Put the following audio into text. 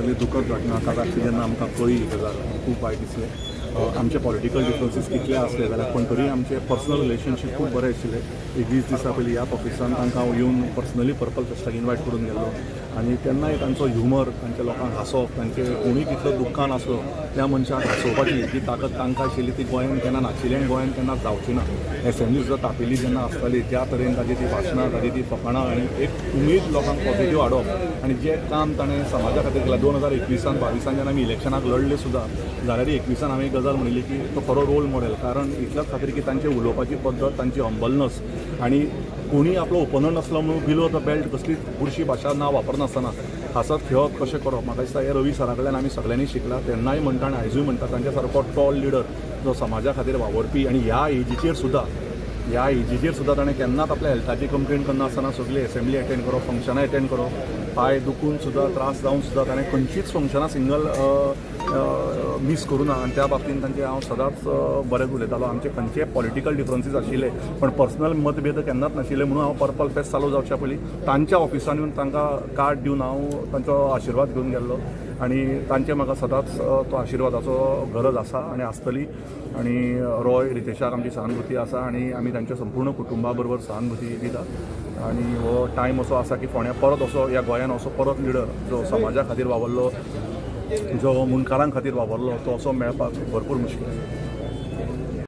सगळी दुखद घटना रातची जेन्ना आमकां कळ्ळी ही गजाल खूब वायट दिसलें. आमचे पॉलिटिकल डिफरन्सीस कितले आसले जाल्यार पण तरी आमचे पर्सनल रिलेशनशीप खूब बरें आशिल्ले. एक 20 दिसां पयलीं ह्या ऑफिसान तांकां हांव येवन पर्सनली पर्पल फेस्टाक इनवायट करून गेल्लो आनी तेन्नाय तांचो ह्युमर, तांच्या लोकांक हांसोवप, तांचे कोणूय कितलो दुख्खान आसलो त्या मनशाक हांसोवपाची जी ताकद तांकां आशिल्ली ती गोंयान केन्ना नाशिल्ली आनी गोंयान केन्ना जावची ना. एसेंब्ली सुद्दां तापिल्ली जेन्ना आसताली त्या तरेन ताची ती भाशणां, ताची ती फकाणां आनी एक उमेद लोकांक पॉझिटीव हाडप आनी जें काम ताणें समाजा खातीर केलां 2021-22 जेन्ना आमी इलेक्शनाक लढले सुद्दां जाल्यार 21 हांवें एक गजाल म्हणिल्ली की तो खरो रोल मॉडेल. कारण इतल्याच खातीर की तांचे उलोवपाची पद्दत, तांची हंबलनस आनी कोणी आपलो ओपोनंट आसलो म्हणून बिलो द बेल्ट कसली बुरशी भाशा ना वापरनासतना हांसत खेळप कशें करप. म्हाका दिसता हे रवी सरा कडल्यान आमी सगळ्यांनी शिकला. तेन्नाय म्हणटा आनी आयजूय म्हणटा तांच्या सारको टॉल लिडर जो समाजा खातीर वावरपी आनी ह्या एजीचेर सुद्दां ताणें केन्नाच आपल्या हेल्थाची कंप्लेंट करनासतना सगळी एसेंब्ली अटेंड करप, फंक्शनां अटेंड करप, पांय दुखून सुद्दां त्रास जावन सुद्दां ताणें खंयचीच फंक्शनां सिंगल मिस करूं ना आनी त्या बाबतींत तांचे हांव सदांच बरें उलयतालो. आमचे खंयचे पॉलिटिकल डिफरन्सीस आशिल्ले पण पर्सनल मतभेद केन्नाच नाशिल्ले म्हणून हांव पर्पल फेस्ट चालू जावच्या पयलीं तांच्या ऑफिसान येवन तांकां कार्ड दिवन हांव तांचो आशिर्वाद घेवन गेल्लो आनी तांचे म्हाका सदांच तो आशिर्वादाचो गरज आसा आनी आसतली. आनी रॉय रितेशाक आमची सहानुभुती आसा आनी आमी तांच्या संपूर्ण कुटुंबा बरोबर सहानुभुती दितात आनी हो टायम असो आसा की फोंड्या परत असो ह्या गोंयान असो परत लिडर जो समाजा खातीर वावरलो, जो मुनकारां खातीर वावरलो तो असो मेळपाक भरपूर मुश्कील.